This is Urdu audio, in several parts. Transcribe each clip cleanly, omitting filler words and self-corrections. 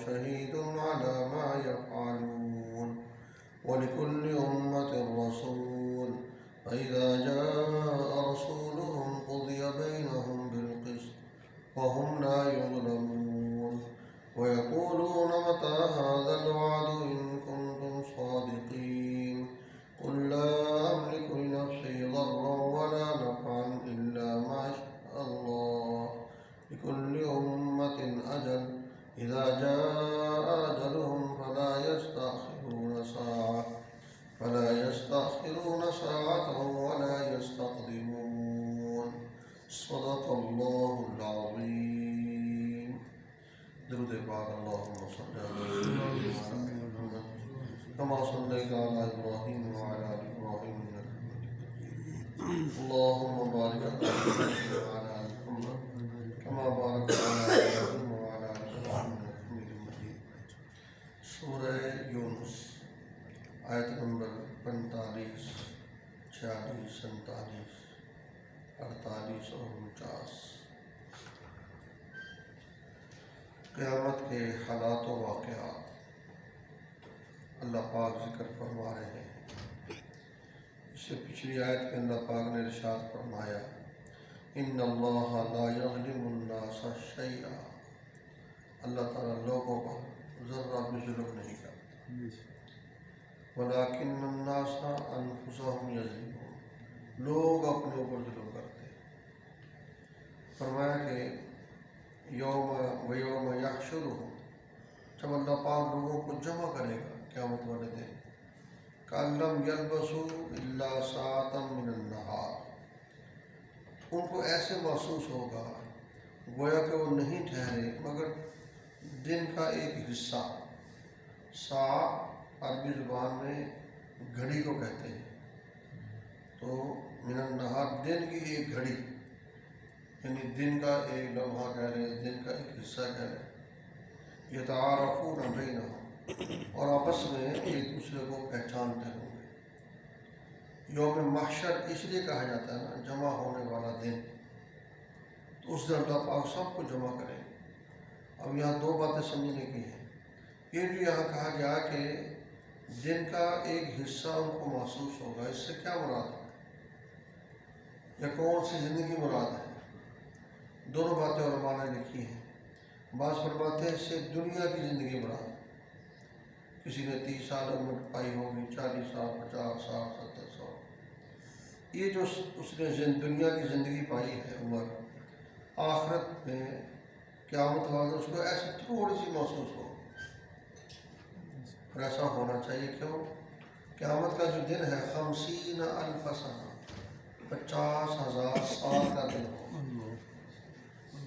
شهيد على ما يفعلون ولكل أمة رسول فإذا جاء رسولهم قضي بينهم بالقسط وهم لا يظلمون ويقولون متى هذا الوعد إن كنتم صادقين قل لا أملك لنفسي ضرا ولا نفعا إلا ما شاء الله لكل أمة أجل إذا جاء أجلهم فلا يستأخرون ساعة ولا يستقدمون صدق الله العظيم. درود پاک اللهم صل على محمد كما صليت على إبراهيم وعلى آل إبراهيم إنك حميد مجيد. اللهم بارك على محمد وعلى آل محمد كما باركت على إبراهيم وعلى آل إبراهيم إنك حميد مجيد. سورہ یونس آیت نمبر 45 46 47 48 اور 49. قیامت کے حالات و واقعات اللہ پاک ذکر فرما رہے ہیں. اس سے پچھلی آیت میں اللہ پاک نے ارشاد فرمایا ان اللہ لا یظلم الناس شیئا. اللہ تعالیٰ لوگوں پر ذرہ بھی ظلم نہیں کرتا. ولیکن الناس انفسهم یظلمون. لوگ اپنے اوپر ظلم کرتے ہیں. فرمایا کہ یوم یحشرہم، جب اللہ پاک لوگوں کو جمع کرے گا قیامت والے دن، کأن لم یلبثوا الا ساعۃ من النہار. ان کو ایسے محسوس ہوگا گویا کہ وہ نہیں ٹھہرے مگر دن کا ایک حصہ. ساعہ عربی زبان میں گھڑی کو کہتے ہیں. تو من النہار دن کی ایک گھڑی، یعنی دن کا ایک لمحہ کہہ لیں، دن کا ایک حصہ کہہ لیں. یتعارفون بینہم، اور آپس میں ایک دوسرے کو پہچانتے ہوں گے. یوم محشر اس لیے کہا جاتا ہے نا، جمع ہونے والا دن. تو اس دن اللہ پاک سب کو جمع کریں گے. اب یہاں دو باتیں سمجھنے کی ہیں. یہ جو یہاں کہا گیا کہ دن کا ایک حصہ ان کو محسوس ہوگا، اس سے کیا مراد ہے یا کون سی زندگی مراد ہے؟ دونوں باتیں علماء نے لکھی ہیں. بعض فرماتے ہیں اس سے دنیا کی زندگی مراد ہے. کسی نے 30 سال عمر پائی ہوگی، 40 سال، 50 سال، 70 سال. یہ جو اس نے دنیا کی زندگی پائی ہے عمر، آخرت میں قیامت والے اس کو ایسے تھوڑی سی محسوس ہو. اور ایسا ہونا چاہیے. کیوں؟ قیامت کا جو دن ہے 50,000 سنہ، 50,000 سال کا دن ہو.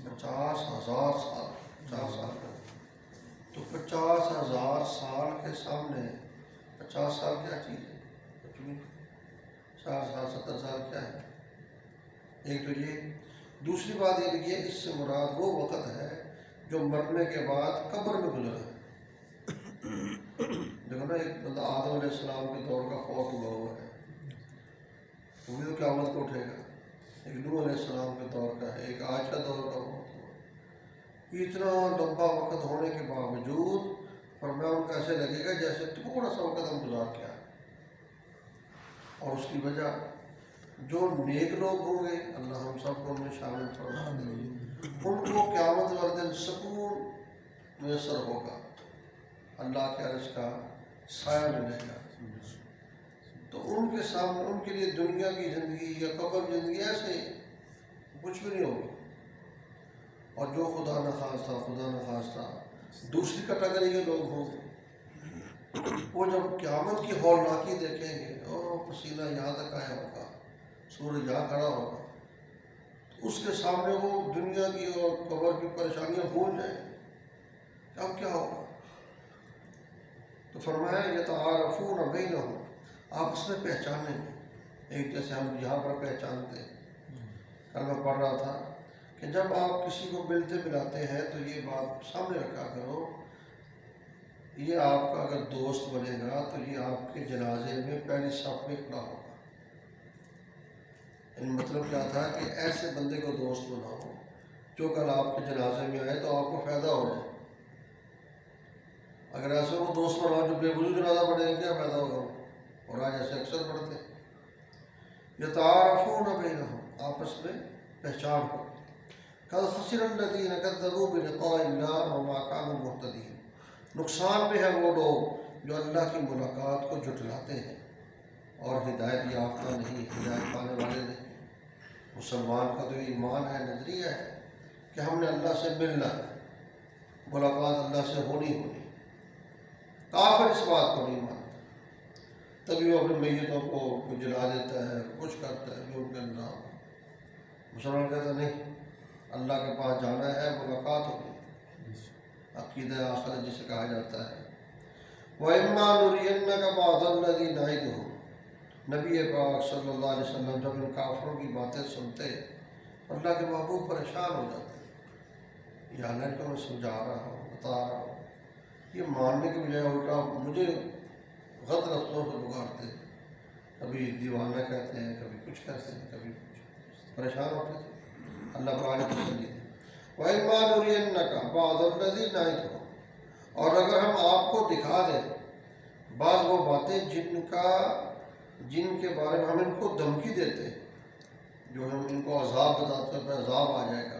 50,000 سال، 50 سال کا. تو 50,000 سال کے سامنے 50 سال کیا چیز ہے؟ 60 سال 70 سال کیا ہے؟ ایک تو یہ. دوسری بات یہ لکھی ہے اس سے مراد وہ وقت ہے جو مرنے کے بعد قبر میں گزرا ہے. دیکھو نا، ایک بندہ آدم علیہ السلام کے دور کا فوت ہوا ہوا ہے، وہ بھی تو قیامت کو اٹھے گا. ایک نوح علیہ السلام کے دور کا ہے، ایک آج کا دور کا فوت ہوا. اتنا لمبا وقت ہونے کے باوجود فرمایا ان کو ایسے لگے گا جیسے تھوڑا سا وقت ہم گزار کے آئے. اور اس کی وجہ جو نیک لوگ ہوں گے، اللہ ہم سب کو ان میں شامل فرما دے، ان کو قیامت والے دن سکون میسر ہوگا، اللہ کے عرش کا سایہ ملے گا. تو ان کے سامنے ان کے لیے دنیا کی زندگی یا قبر کی زندگی ایسے کچھ بھی نہیں ہوگی. اور جو خدا نخواستہ دوسری کیٹیگری کے لوگ ہوں گے، وہ جب قیامت کی ہولناکی دیکھیں گے، اور پسینہ یہاں تک آیا ہوگا، سورج یہاں کھڑا ہوگا، تو اس کے سامنے وہ دنیا کی اور قبر کی پریشانیاں بھول جائیں گے. اب کیا ہوگا؟ تو فرمایا یتعارفون بینہم، آپس میں پہچانیں گے. ایک جیسے ہم یہاں پر پہچانتے ہیں. کل میں پڑھ رہا تھا کہ جب آپ کسی کو ملتے ملاتے ہیں تو یہ بات سامنے رکھا کرو، یہ آپ کا اگر دوست بنے گا تو یہ آپ کے جنازے میں پہلی صف میں کھڑا ہوگا. یعنی مطلب کیا تھا کہ ایسے بندے کو دوست بناؤ جو کل آپ کے جنازے میں آئے تو آپ کو فائدہ ہو جائے. اگر ایسے وہ دوست بناؤ جو بے وجود جنازہ پڑھے کیا فائدہ ہوگا؟ اور آج ایسے اکثر پڑھتے ہیں۔ یتعارفون بینہم، آپس میں پہچان ہو۔ قد خسر الذین کذبوا بلقاء اللہ وما كانوا مہتدین، نقصان میں ہے وہ لوگ جو اللہ کی ملاقات کو جھٹلاتے ہیں اور ہدایت یافتہ نہیں، ہدایت پانے والے نہیں۔ مسلمان کا تو ایمان ہے، نظریہ ہے کہ ہم نے اللہ سے ملنا ہے، ملاقات اللہ سے ہونی ہونی۔ کافر اس بات کو نہیں مانتا، تبھی وہ اپنے میتوں کو جلا دیتا ہے، کچھ کرتا ہے جو ان کا نظام ہے۔ مسلمان کہتا نہیں، اللہ کے پاس جانا ہے، ملاقات ہوگی، عقیدہ آخرت جسے کہا جاتا ہے۔ وَإِمَّا نُرِيَنَّكَ بَعْضَ الَّذِي نَعِدُهُمْ، نبی پاک صلی اللہ علیہ وسلم جب ان کافروں کی باتیں سنتے اللہ کے محبوب پریشان ہو جاتے، یہ حالانکہ کہ میں سمجھا رہا ہوں، بتا رہا ہوں، یہ ماننے کے بجائے الٹا مجھے غلط رفتوں سے بگاڑتے، کبھی دیوانہ کہتے ہیں، کبھی کچھ کہتے ہیں، کبھی کچھ، پریشان ہوتے تھے۔ اللہ تعالیٰ نے تسلی دی، وَإِمَّا نُرِيَنَّكَ بَعْضَ الَّذِي نَعِدُهُمْ، اور اگر ہم آپ کو دکھا دیں بعض وہ باتیں جن کے بارے میں ہم ان کو دھمکی دیتے ہیں، جو ہم ان کو عذاب بتاتے ہیں، عذاب آ جائے گا،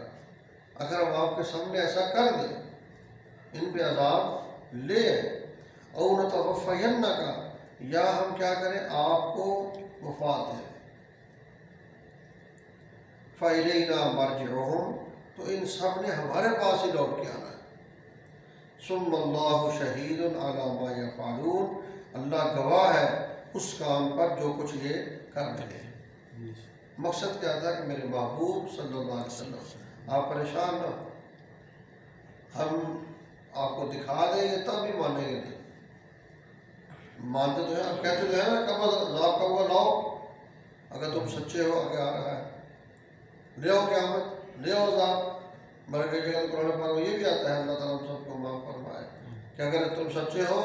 اگر ہم آپ کے سامنے ایسا کر دیں، ان پہ عذاب لے، او نتوفینک، یا ہم کیا کریں آپ کو وفات دیں، فالینا مرجعہم، تو ان سب نے ہمارے پاس ہی لوٹ کے آنا ہے۔ ثم اللہ شہید علی ما یفعلون، اللہ گواہ ہے اس کام پر جو کچھ یہ کر رہے ہیں۔ مقصد کیا تھا کہ میرے محبوب صلی اللہ علیہ وسلم آپ پریشان نہ ہو، ہم آپ کو دکھا دیں گے تب بھی مانیں گے نہیں، مانتے تو ہیں، اب کہتے تو ہیں نا کب عذاب کب ہوگا، لاؤ اگر تم سچے ہو، آگے آ رہا ہے، لے آؤ قیامت، لے آؤ عذاب۔ بلکہ کئی جگہ قرآن پاک میں یہ بھی آتا ہے، اللہ تعالیٰ ہم سب کو معاف فرمائے، کہ اگر تم سچے ہو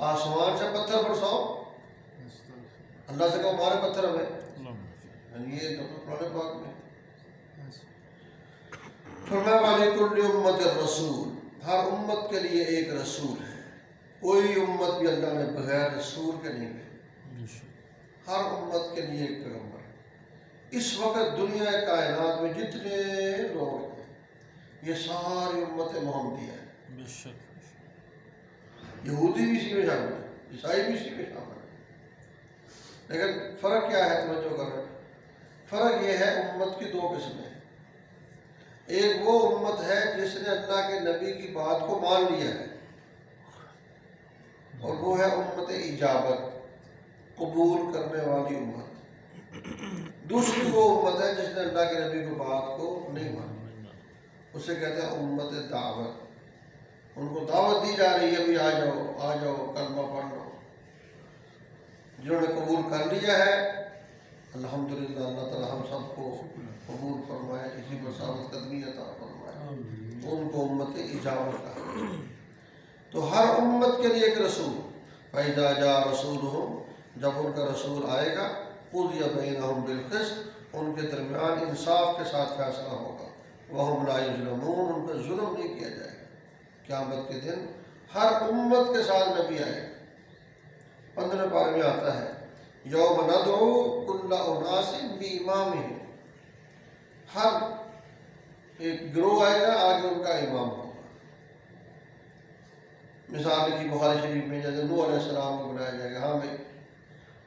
آسمان سے پتھر برساؤ، اللہ سے کہو مارے پتھر ہمیں، یعنی یہ تو قرآن پاک میں۔ فرمایا وَلِكُلِّ أُمَّةٍ رَسُولٌ، ہر امت کے لیے ایک رسول ہے، کوئی امت بھی اللہ نے بغیر رسول کے نہیں بھیجی، ہر امت کے لیے ایک پیغمبر ہے۔ اس وقت دنیا کائنات میں جتنے لوگ ہیں یہ ساری امت محمدیہ ہے، یہودی بھی اسی میں شامل ہے، عیسائی بھی اسی میں شامل ہے، لیکن فرق کیا ہے توجہ کر رہے ہیں؟ فرق یہ ہے امت کی دو قسمیں، ایک وہ امت ہے جس نے اللہ کے نبی کی بات کو مان لیا ہے، اور وہ ہے امت اجابت، قبول کرنے والی امت۔ دوسری وہ امت ہے جس نے اللہ کے نبی کی بات کو نہیں مانا، اسے کہتے ہیں امت دعوت، ان کو دعوت دی جا رہی ہے بھی آ جاؤ آ جاؤ کلمہ پڑھ لو۔ جنہوں نے قبول کر لیا ہے الحمدللہ، اللہ تعالی ہم سب کو قبول فرمائے، اسی پر ثابت قدمی عطا فرمائے، ان کو امت اجابت کا۔ تو ہر امت کے لیے ایک رسول، فَإِذَا جَاءَ رَسُولُهُمْ، جب ان کا رسول آئے گا، قُضِيَ بَيْنَهُمْ بِالْقِسْطِ، ان کے درمیان انصاف کے ساتھ فیصلہ ہوگا، وَهُمْ لَا يُظْلَمُونَ، ان پر ظلم نہیں کیا جائے گا۔ قیامت کے دن ہر امت کے ساتھ نبی آئے گا۔ 15 پارے میں آتا ہے یوم ندعو کل اناس بامامہم، ہر ایک گروہ آئے گا، آگے ان کا امام ہوگا۔ مثال کی بخاری شریف میں جیسے نوح علیہ السلام کو بلایا جائے گا، ہاں بھائی،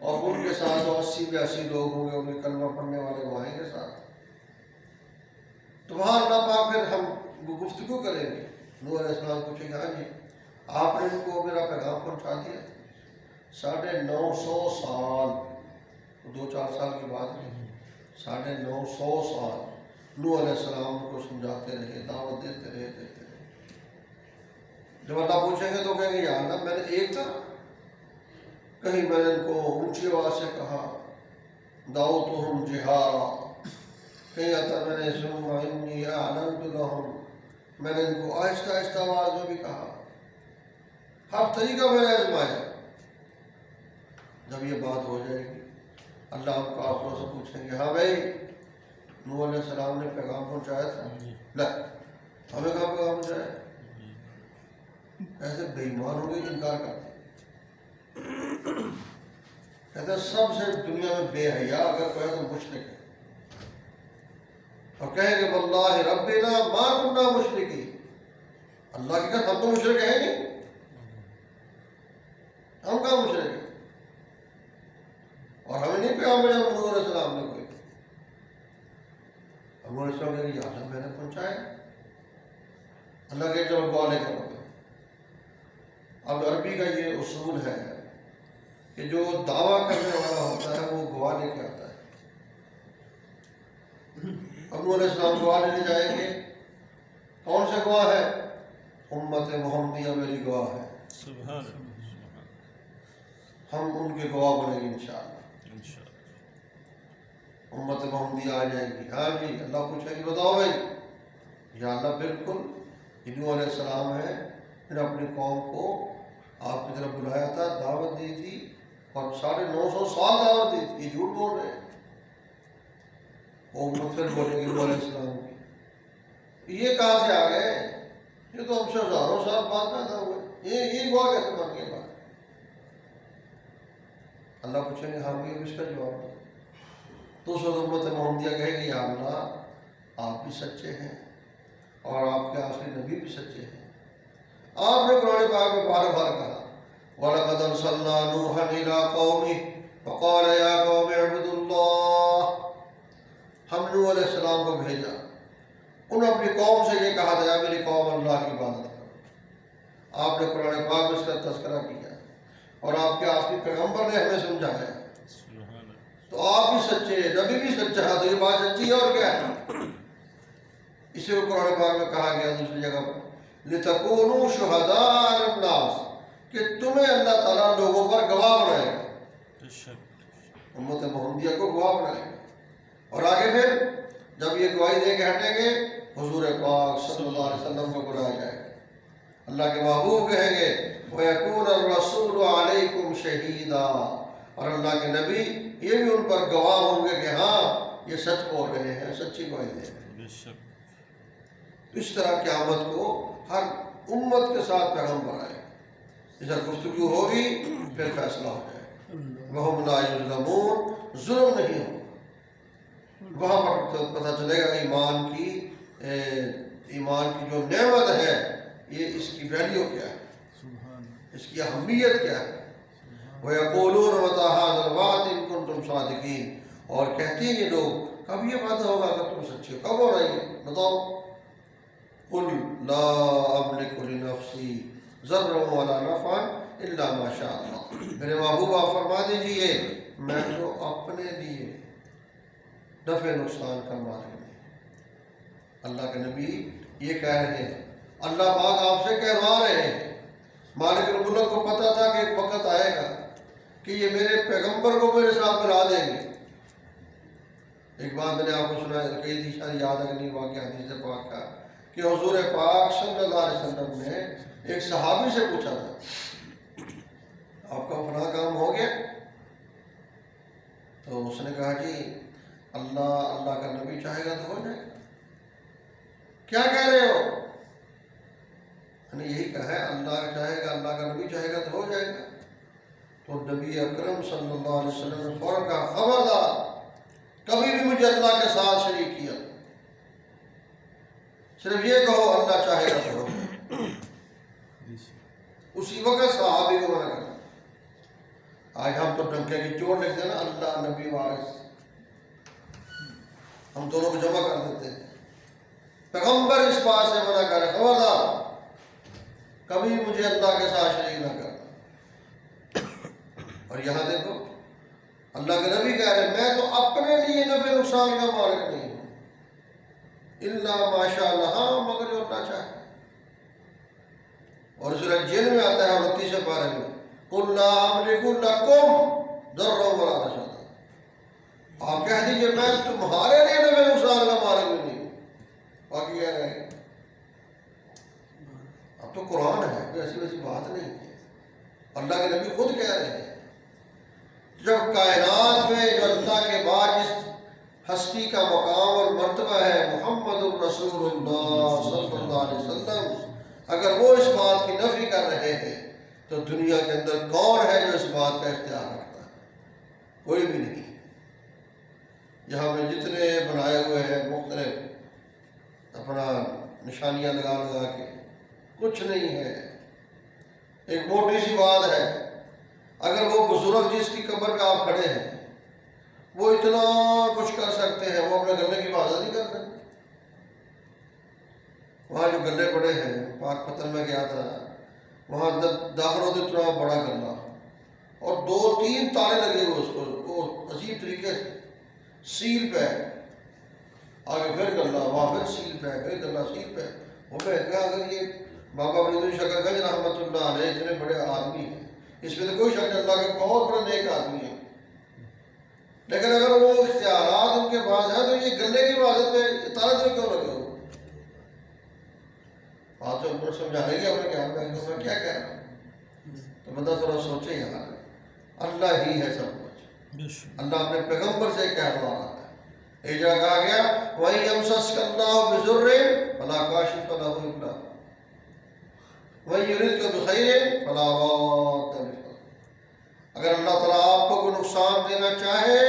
اور ان کے ساتھ 80-82 لوگ ہوں گے، ان کے کلمہ پڑھنے والے وہ آئیں گے ساتھ، تو وہاں اللہ پاک پھر ہم گفتگو کریں گے۔ نوح علیہ السلام پوچھیں گے، ہاں جی آپ نے ان کو میرا پیغام پہنچا دیا؟ 950 سال، 2-4 سال کی بات نہیں، 950 سال نوح علیہ السلام کو سمجھاتے رہے، دعوت دیتے رہے۔ جب اللہ پوچھیں گے تو کہیں گے یا اللہ میں نے ایک تھا، کہیں میں نے ان کو اونچی آواز سے کہا دعوتہم جہارا، کہیں آتا میں نے ثم انی اعلنت لہم، میں نے ان کو آہستہ آہستہ آواز میں بھی کہا، ہر طریقہ میں نے آزمایا۔ جب یہ بات ہو جائے گی اللہ ان کافروں سے پوچھیں گے، ہاں بھائی نوح علیہ السلام نے پیغام پہنچایا تھا؟ لا، ہمیں کہاں پیغام پہنچایا؟ ایسے بے ایمان ہوں گے انکار کرتے ہیں. کہتے ہیں سب سے دنیا میں بے حیا اگر کوئی تو مشرک ہے، اور کہیں گے واللہ ربنا ما کننا مشرکین، اللہ کی قسم ہم تو مشرک ہیں نہیں، ہم کہاں مشرک ہیں، اور ہمیں نہیں پیغام بھیجا حضور علیہ السلام نے کوئی. حضور علیہ السلام نے یا اللہ میں نے پہنچایا. اللہ کے چلو دعا لے کرو گے. اب عربی کا یہ اصول ہے کہ جو دعویٰ کرنے والا ہوتا ہے وہ گواہ لے کے آتا ہے. حضور علیہ السلام گواہ لینے جائیں گے، کون سے گواہ ہے؟ امت محمدیہ میری گواہ ہے، سبحان ہم ان کے گواہ بنیں گے انشاءاللہ. امت محمدیہ آ جائے گی، ہاں جی اللہ پوچھے گی بتاؤ بھائی، یا اللہ بالکل نوح علیہ السلام ہے، پھر اپنی قوم کو آپ کی طرف بلایا تھا، دعوت دی تھی، اور 950 سال دعوت دی تھی. یہ جھوٹ بول رہے ہیں. وہ امت پھر بولے گی نوح علیہ السلام کی، یہ کہاں سے آ گئے، یہ تو ہم سے ہزاروں سال بعد پیدا ہوئے، یہ گواہ کیسے بن گئے بات. اللہ پوچھیں گے ہاں بھی اس کا جواب دو. تو اس وقت امت محمدیہ کہے گی یا اللہ آپ بھی سچے ہیں اور آپ کے آخری نبی بھی سچے ہیں. آپ نے قرآن پاک میں بار بار کہا وَلَقَدْ أَرْسَلْنَا نُوحًا إِلَىٰ قَوْمِهِ فَقَالَ يَا قَوْمِ اعْبُدُوا اللَّهَ. ہم نوح علیہ السلام کو بھیجا، انہوں نے اپنی قوم سے یہ کہا تھا یا میری قوم اللہ کی عبادت کرو. آپ نے قرآن پاک میں اس کا تذکرہ کیا اور آپ کے آخری پیغمبر نے ہمیں سمجھایا. تو آپ بھی سچے، نبی بھی سچا ہے، تو یہ بات سچی ہے. اور کیا ہے؟ اسے کو قرآن پاک میں کہا گیا دوسری جگہ پر لِتَكُونُوا شُهَدَاءَ عَلَى النَّاسِ، کہ تمہیں اللہ تعالیٰ لوگوں پر گواہ بنائے گا، امت محمدیہ کو گواہ بنائے گا. اور آگے پھر جب یہ گواہی دے کے ہٹیں گے حضور پاک صلی اللہ علیہ وسلم کو بلایا جائے گا. اللہ کے محبوب کہیں گے وَيَكُونَ الرَّسُولُ عَلَيْكُمْ شَهِيدًا، اور اللہ کے نبی یہ بھی ان پر گواہ ہوں گے کہ ہاں یہ سچ بول رہے ہیں، سچی گواہی دے رہے ہیں. اس طرح قیامت کو ہر امت کے ساتھ پیغمبر آئے، اس طرح گفتگو ہوگی پھر فیصلہ ہو جائے. وَهُمْ لَا يُظْلَمُونَ، ظلم نہیں ہوگا. وہاں پر پتہ چلے گا ایمان کی جو نعمت ہے یہ اس کی ویلیو کیا ہے، اس کی اہمیت کیا ہے. وَيَقُولُونَ مَتَىٰ هَٰذَا الْوَعْدُ إِن كُنتُمْ صَادِقِينَ، اور کہتے ہیں یہ لوگ کب یہ وعدہ ہوگا اگر تم سچے ہو، کب ہو رہی ہے بتاؤ. قُلْ لَا أَمْلِكُ لِنَفْسِي ضَرًّا وَلَا نَفْعًا إِلَّا مَا شَاءَ اللَّهُ. میرے محبوب آپ فرما دیجئے میں تو اپنے لیے نفع نقصان کا مالک نہیں. اللہ کے نبی یہ کہہ رہے ہیں، اللہ پاک آپ سے کہوا رہے ہیں. مالک الملک کو پتہ تھا کہ ایک وقت آئے گا کہ یہ میرے پیغمبر کو میرے ساتھ ملا دیں گے. ایک بات میں نے آپ کو سنا ہے، کئی تھی شاید یاد ہے کہ نہیں، واقعہ حدیث پاک کا کہ حضور پاک صلی اللہ علیہ وسلم نے ایک صحابی سے پوچھا تھا آپ کا فلاں کام ہو گیا؟ تو اس نے کہا جی اللہ کا نبی چاہے گا تو ہو جائے گا. کیا کہہ رہے ہو؟ میں نے یہی کہا ہے اللہ چاہے گا، اللہ کا نبی چاہے گا تو ہو جائے گا. تو نبی اکرم صلی اللہ علیہ وسلم نے فوراً کہا خبردار کبھی بھی مجھے اللہ کے ساتھ شریک کیا، صرف یہ کہو اللہ چاہے گا تو ہو. اسی وقت صحابی کو منع کرنا. آج ہم تو ڈنکے کی چوٹ لکھتے ہیں نا اللہ نبی وارث، ہم دونوں کو جمع کر دیتے ہیں. پیغمبر اس بات سے منع کرے خبردار کبھی مجھے اللہ کے ساتھ شریک نہ کرنا. اور یہاں دیکھو اللہ کے نبی کہہ رہے میں تو اپنے لیے نفع نقصان کا مالک نہیں ہوں الا ما شاء اللہ، مگر جو اللہ چاہے. اور سورہ جن میں آتا ہے 29 پارے میں قُلْ لَا أَمْلِكُ لَكُمْ ضَرًّا وَلَا رَشَدًا، آپ کہہ دیجئے میں تمہارے لیے نفع نقصان کا مالک بھی نہیں ہوں. باقی کہہ رہے ہیں اب تو قرآن ہے، کوئی ایسی ویسی بات نہیں ہے. اللہ کے نبی خود کہہ رہے ہیں جب کائنات میں جو اللہ کے بعد جس ہستی کا مقام اور مرتبہ ہے محمد الرسول اللہ صلی اللہ علیہ وسلم، اگر وہ اس بات کی نفی کر تو دنیا کے اندر کون ہے جو اس بات کا اختیار رکھتا ہے؟ کوئی بھی نہیں. یہاں میں جتنے بنائے ہوئے ہیں مختلف اپنا نشانیاں لگا کے کچھ نہیں ہے. ایک موٹی سی بات ہے، اگر وہ بزرگ جس کی قبر پہ آپ کھڑے ہیں وہ اتنا کچھ کر سکتے ہیں، وہ اپنے گلے کی حفاظت نہیں کر سکتے. وہاں جو گلے پڑے ہیں، پاک پتھر میں گیا تھا، وہاں داخل ہوتے اتنا بڑا گلا اور 2-3 تالے لگے ہوئے اس کو، وہ عجیب طریقے سے سیل پہ، آگے پھر گلا، وہاں پھر سیل پہ، پھر گلا سیل پہ. وہ میں کہا اگر یہ بابا فرید شکر گنج رحمۃ اللہ علیہ اتنے بڑے آدمی ہیں، اس میں تو کوئی شک نہیں، اللہ کے بہت بڑے نیک آدمی ہیں، لیکن اگر وہ اختیارات ان کے پاس ہیں تو یہ گلے کی حفاظت میں تالے تو کیوں لگے ہو؟ آپ سے اوپر سمجھانے کی اپنے خیال میں کیا کہہ رہا ہوں؟ تو بندہ تھوڑا سوچے یار، اللہ ہی ہے سب کچھ. اللہ اپنے پیغمبر سے کہہ رہا ہے، ایک جگہ کہا گیا وَإِن يَمْسَسْكَ اللَّهُ بِضُرٍّ فَلَا كَاشِفَ لَهُ إِلَّا هُوَ وَإِن يُرِدْكَ بِخَيْرٍ فَلَا رَادَّ لِفَضْلِهِ. اگر اللہ تعالیٰ آپ کو کوئی نقصان دینا چاہے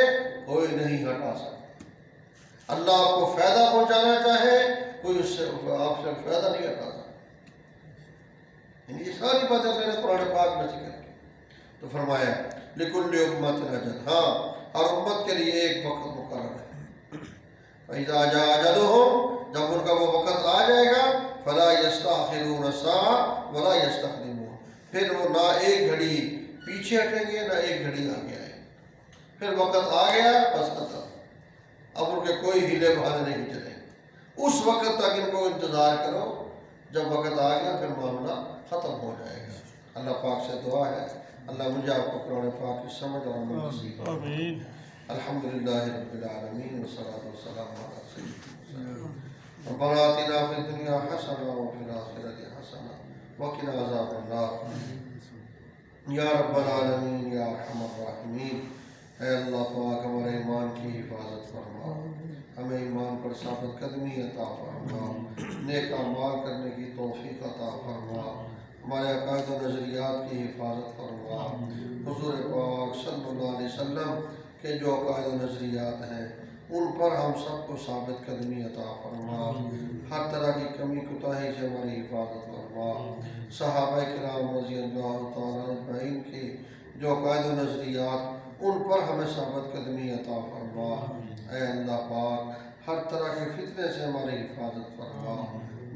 کوئی نہیں ہٹا سکتا. اللہ آپ کو فائدہ پہنچانا چاہے کوئی اس سے آپ سے فائدہ نہیں ہٹا سکتا. یہ ساری باتیں میں نے قرآن پاک میں ذکر کی. تو فرمایا لِكُلِّ أُمَّةٍ أَجَلٌ، ہاں ہر امت کے لیے ایک وقت مقرر ہے. فَإِذَا جَاءَ أَجَلُهُمْ، جب ان کا وہ وقت آ جائے گا، فَلَا يَسْتَأْخِرُونَ سَاعَةً وَلَا يَسْتَقْدِمُونَ، پھر وہ نہ ایک گھڑی پیچھے ہٹیں گے نہ ایک گھڑی آگے آئے. پھر وقت آ گیا بس ختم، اب ان کے کوئی ہیلے بہانے نہیں چلیں. اس وقت تک ان کو انتظار کرو، جب وقت آ گیا پھر معاملہ ختم ہو جائے گا. اللہ پاک سے دعا ہے اللہ مجھے آپ کو قرآن پاک کی سمجھ اور عمل نصیب فرمائے. الحمدللہ رب العالمین والصلاة والسلام علی سیدنا محمد. ربنا آتنا فی الدنیا حسنہ وفی الآخرۃ حسنہ وقنا عذاب النار. یا رب العالمین یا ارحم الراحمین، اے اللہ پاک ہمارے ایمان کی حفاظت فرما، ہمیں ایمان پر ثابت قدمی عطا فرما، نیک اعمال کرنے کی توفیق عطا فرما، ہمارے عقائد و نظریات کی حفاظت فرما. حضور پاک صلی اللہ علیہ وسلم کے جو عقائد و نظریات ہیں ان پر ہم سب کو ثابت قدمی عطا فرما، ہر طرح کی کمی کوتاہی سے ہماری حفاظت فرما. صحابہ کرام رضی اللہ تعالیٰ اجمعین کی جو عقائد و نظریات ان پر ہمیں ثابت قدمی عطا فرما. اے اللہ پاک ہر طرح کے فتنے سے ہماری حفاظت فرما.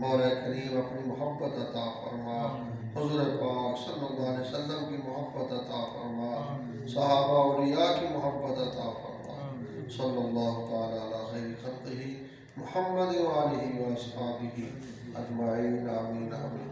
مولا کریم اپنی محبت عطا فرما، حضور پاک صلی اللہ علیہ وسلم کی محبت عطا فرما، صحابہ اولیاء کی محبت عطا فرما. صلی اللہ تعالیٰ علی خیر خلقہ محمد وآلہ واصحابہ اجمعین. آمین آمین آمین.